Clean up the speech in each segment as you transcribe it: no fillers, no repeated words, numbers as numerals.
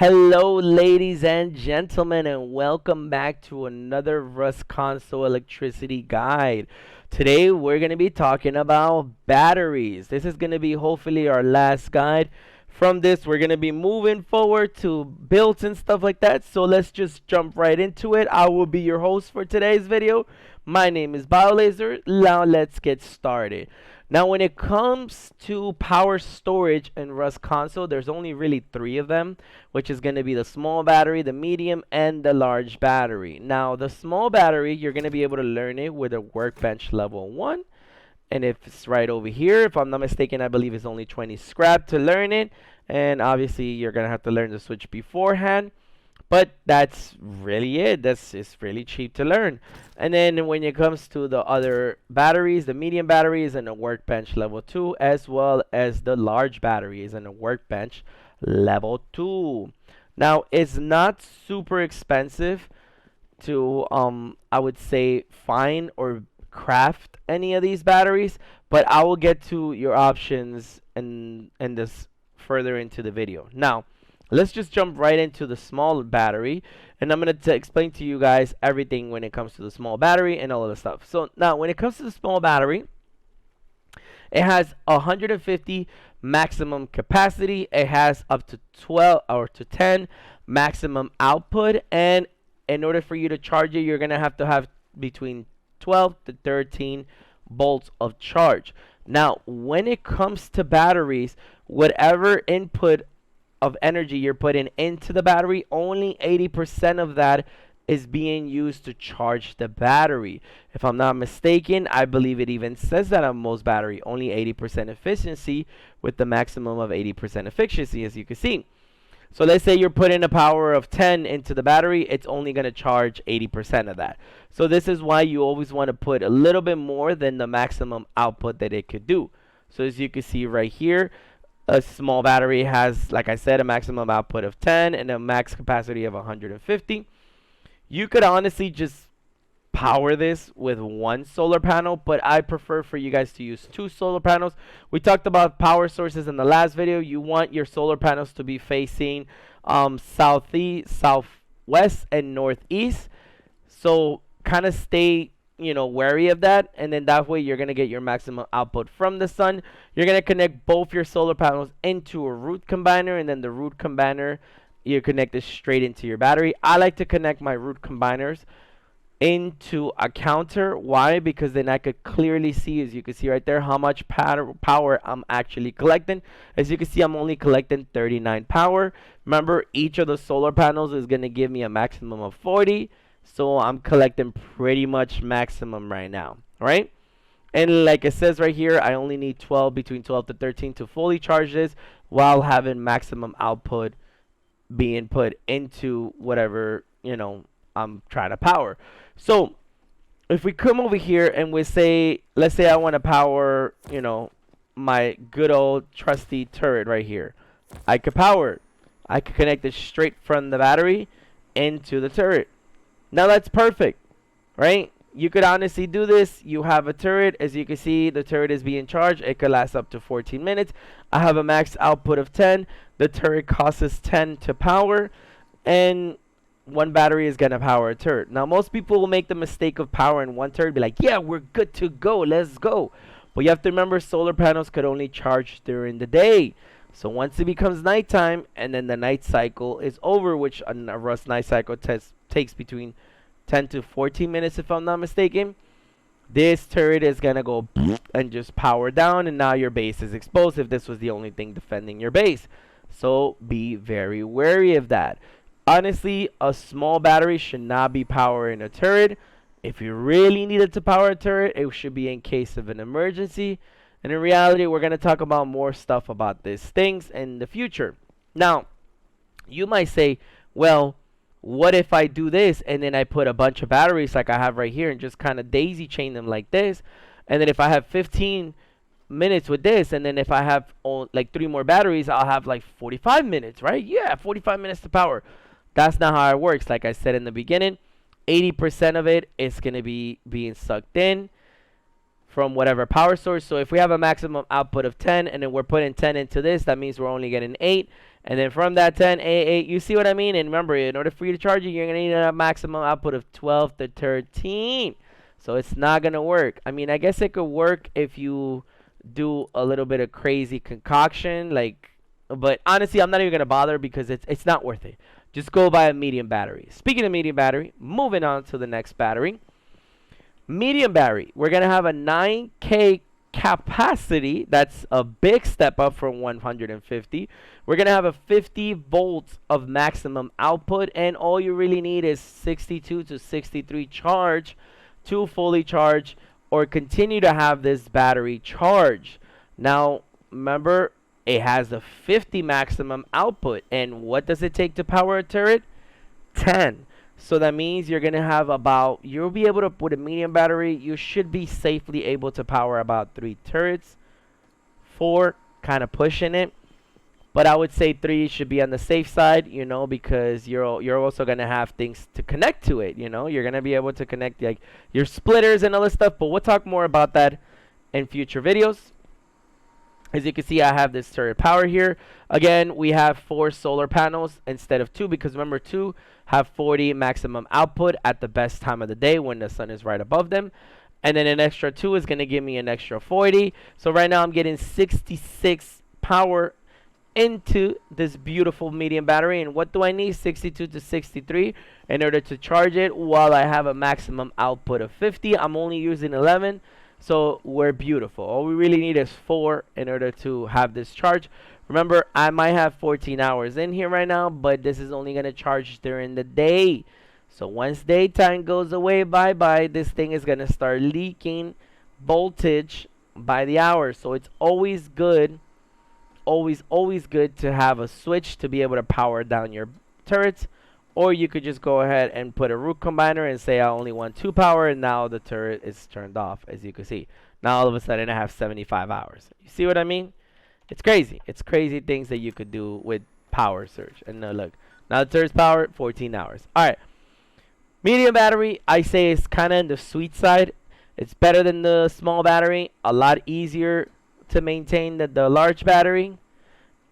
Hello, ladies and gentlemen, and welcome back to another Rust Console Electricity Guide. Today, we're going to be talking about batteries. This is going to be hopefully our last guide. From this, we're going to be moving forward to builds and stuff like that. So let's just jump right into it. I will be your host for today's video. My name is BioLaser. Now let's get started. Now, when it comes to power storage in Rust Console, there's only really three of them, which is going to be the small battery, the medium, and the large battery. Now, the small battery, you're going to be able to learn it with a workbench level 1. And if it's right over here, if I'm not mistaken, I believe it's only 20 scrap to learn it. And obviously, you're going to have to learn the switch beforehand. But that's really it. It's really cheap to learn. And then when it comes to the other batteries, the medium batteries and the workbench level 2, as well as the large batteries and the workbench level 2. Now, it's not super expensive to, I would say, find or craft any of these batteries, but I will get to your options and this further into the video. Now, let's just jump right into the small battery, and I'm going to explain to you guys everything when it comes to the small battery and all of the stuff. So now, when it comes to the small battery, it has 150 maximum capacity. It has up to 12 or to 10 maximum output, and in order for you to charge it, you're going to have between 12 to 13 volts of charge. Now, when it comes to batteries, whatever input of energy you're putting into the battery, only 80% of that is being used to charge the battery. If I'm not mistaken, I believe it even says that on most battery, only 80% efficiency with the maximum of 80% efficiency, as you can see. So let's say you're putting a power of 10 into the battery, it's only going to charge 80% of that. So this is why you always want to put a little bit more than the maximum output that it could do. So as you can see right here, a small battery has, like I said, a maximum output of 10 and a max capacity of 150. You could honestly just power this with one solar panel, but I prefer for you guys to use 2 solar panels. We talked about power sources in the last video. You want your solar panels to be facing southeast, southwest, and northeast. So kind of stay wary of that, and then that way you're going to get your maximum output from the sun. You're going to connect both your solar panels into a root combiner, and then the root combiner, you connect it straight into your battery. I like to connect my root combiners into a counter. Why? Because then I could clearly see, as you can see right there, how much power I'm actually collecting. As you can see, I'm only collecting 39 power. Remember, each of the solar panels is going to give me a maximum of 40. So I'm collecting pretty much maximum right now, right? And like it says right here, I only need between 12 to 13 to fully charge this while having maximum output being put into whatever, I'm trying to power. So if we come over here and let's say I want to power, my good old trusty turret right here. I could power it. I could connect it straight from the battery into the turret. Now that's perfect, right? You could honestly do this. You have a turret. As you can see, the turret is being charged. It could last up to 14 minutes. I have a max output of 10. The turret costs us 10 to power, and one battery is going to power a turret. Now, most people will make the mistake of powering one turret, be like, yeah, we're good to go. Let's go. But you have to remember, solar panels could only charge during the day. So once it becomes nighttime and then the night cycle is over, which a Rust night cycle takes between 10 to 14 minutes, if I'm not mistaken, this turret is going to go and just power down, and now your base is exposed if this was the only thing defending your base. So be very wary of that. Honestly, a small battery should not be powering a turret. If you really needed to power a turret, it should be in case of an emergency. And in reality, we're going to talk about more stuff about these things in the future. Now, you might say, well, what if I do this and then I put a bunch of batteries like I have right here and just kind of daisy chain them like this? And then if I have 15 minutes with this, and then if I have like 3 more batteries, I'll have like 45 minutes, right? Yeah, 45 minutes to power. That's not how it works. Like I said in the beginning, 80% of it is going to be being sucked in from whatever power source. So if we have a maximum output of 10 and then we're putting 10 into this, that means we're only getting 8. And then from that 10, 8, you see what I mean? And remember, in order for you to charge it, you're going to need a maximum output of 12 to 13. So it's not going to work. I mean, I guess it could work if you do a little bit of crazy concoction. But honestly, I'm not even going to bother because it's not worth it. Just go buy a medium battery. Speaking of medium battery, moving on to the next battery. Medium battery, we're going to have a 9K capacity. That's a big step up from 150. We're going to have a 50 volts of maximum output, and all you really need is 62 to 63 charge to fully charge or continue to have this battery charge. Now, remember, it has a 50 maximum output, and what does it take to power a turret? 10. So that means you're going to have you'll be able to, with a medium battery, you should be safely able to power about 3 turrets. 4, kind of pushing it. But I would say 3 should be on the safe side, because you're also going to have things to connect to it, You're going to be able to connect like your splitters and all this stuff, but we'll talk more about that in future videos. As you can see, I have this turret power here. Again, we have 4 solar panels instead of 2 because remember, 2 have 40 maximum output at the best time of the day when the sun is right above them. And then an extra 2 is going to give me an extra 40. So right now I'm getting 66 power into this beautiful medium battery. And what do I need? 62 to 63 in order to charge it while I have a maximum output of 50. I'm only using 11. So we're beautiful. All we really need is 4 in order to have this charge. Remember, I might have 14 hours in here right now, but this is only going to charge during the day. So once daytime goes away, bye-bye, this thing is going to start leaking voltage by the hour. So it's always good, always good to have a switch to be able to power down your turrets. Or you could just go ahead and put a root combiner and say I only want 2 power, and now the turret is turned off, as you can see. Now all of a sudden I have 75 hours. You see what I mean? It's crazy. It's crazy things that you could do with power surge. And look, now the turret's powered, 14 hours. All right. Medium battery, I say is kind of in the sweet side. It's better than the small battery. A lot easier to maintain than the large battery.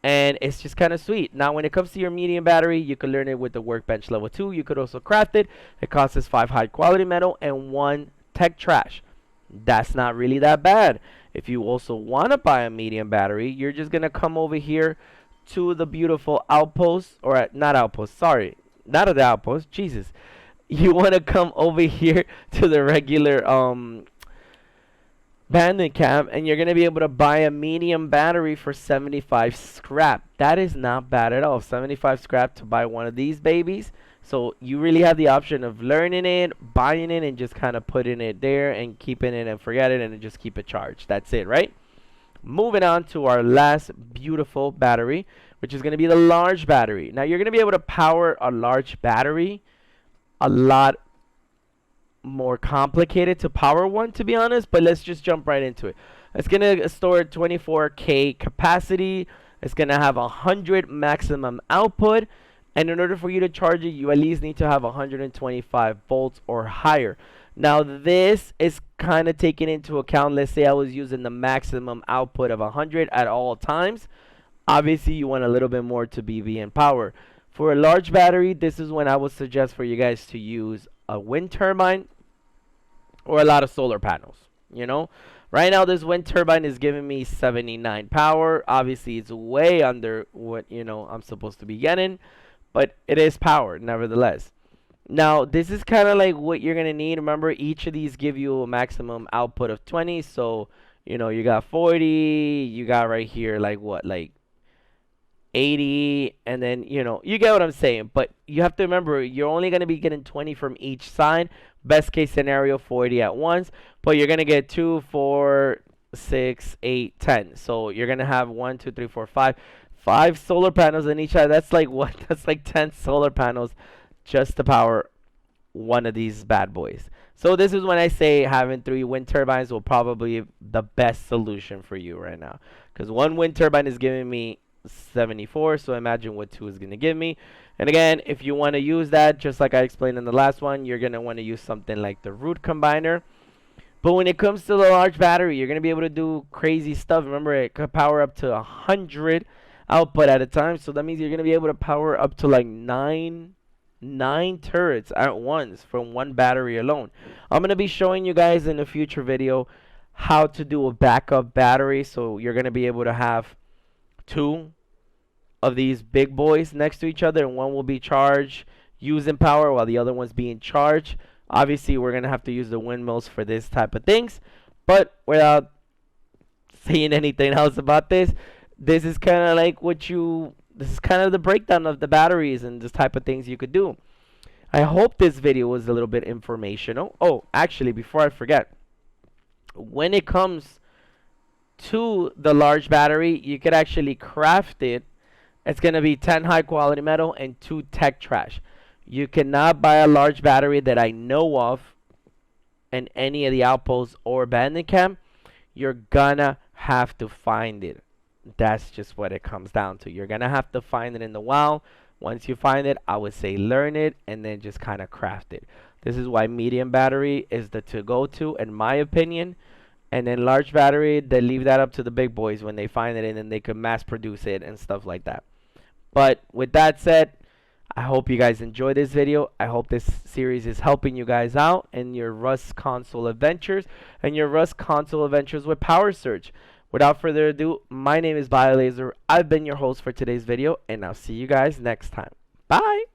And it's just kind of sweet. Now, when it comes to your medium battery, you can learn it with the Workbench Level 2. You could also craft it. It costs us 5 high-quality metal and 1 tech trash. That's not really that bad. If you also want to buy a medium battery, you're just going to come over here to the beautiful outpost. Or not outpost, sorry. Not at the outpost. Jesus. You want to come over here to the regular bandit camp, and you're going to be able to buy a medium battery for 75 scrap. That is not bad at all. 75 scrap to buy one of these babies. So you really have the option of learning it, buying it, and just kind of putting it there and keeping it and forget it and just keep it charged. That's it, right? Moving on to our last beautiful battery, which is going to be the large battery. Now you're going to be able to power a large battery a lot more complicated to power one, to be honest, but let's just jump right into it. It's gonna store 24K capacity. It's gonna have 100 maximum output, and in order for you to charge it, you at least need to have 125 volts or higher. Now this is kind of taking into account, let's say I was using the maximum output of 100 at all times. Obviously you want a little bit more to be in power. For a large battery, this is when I would suggest for you guys to use a wind turbine or a lot of solar panels. Right now this wind turbine is giving me 79 power. Obviously it's way under what I'm supposed to be getting, but it is power nevertheless. Now this is kind of like what you're gonna need. Remember, each of these give you a maximum output of 20. So you got 40, you got right here like 80, and then you get what I'm saying. But you have to remember, you're only going to be getting 20 from each side. Best case scenario, 40 at once, but you're going to get 2, 4, 6, 8, 10. So you're going to have 1, 2, 3, 4, 5 solar panels on each side. That's like what? That's like 10 solar panels just to power one of these bad boys. So this is when I say having 3 wind turbines will probably be the best solution for you right now, because 1 wind turbine is giving me 74, so imagine what 2 is going to give me. And again, if you want to use that, just like I explained in the last one, you're going to want to use something like the root combiner. But when it comes to the large battery, you're going to be able to do crazy stuff. Remember, it could power up to 100 output at a time. So that means you're gonna be able to power up to like nine turrets at once from one battery alone. I'm gonna be showing you guys in a future video how to do a backup battery. So you're gonna be able to have two of these big boys next to each other, and one will be charged using power while the other one's being charged. Obviously, we're gonna have to use the windmills for this type of things, but without saying anything else about this, this is kind of like this is kind of the breakdown of the batteries and this type of things you could do. I hope this video was a little bit informational. Oh, actually, before I forget, when it comes to the large battery, you could actually craft it. It's going to be 10 high quality metal and 2 tech trash. You cannot buy a large battery that I know of in any of the outposts or abandoned camp. You're gonna have to find it. That's just what it comes down to. You're gonna have to find it in the wild. Once you find it, I would say learn it and then just kind of craft it. This is why medium battery is the to go to, in my opinion. And then large battery, they leave that up to the big boys when they find it, and then they can mass produce it and stuff like that. But with that said, I hope you guys enjoyed this video. I hope this series is helping you guys out in your Rust console adventures and your Rust console adventures with Power Surge. Without further ado, my name is BioLaser. I've been your host for today's video, and I'll see you guys next time. Bye!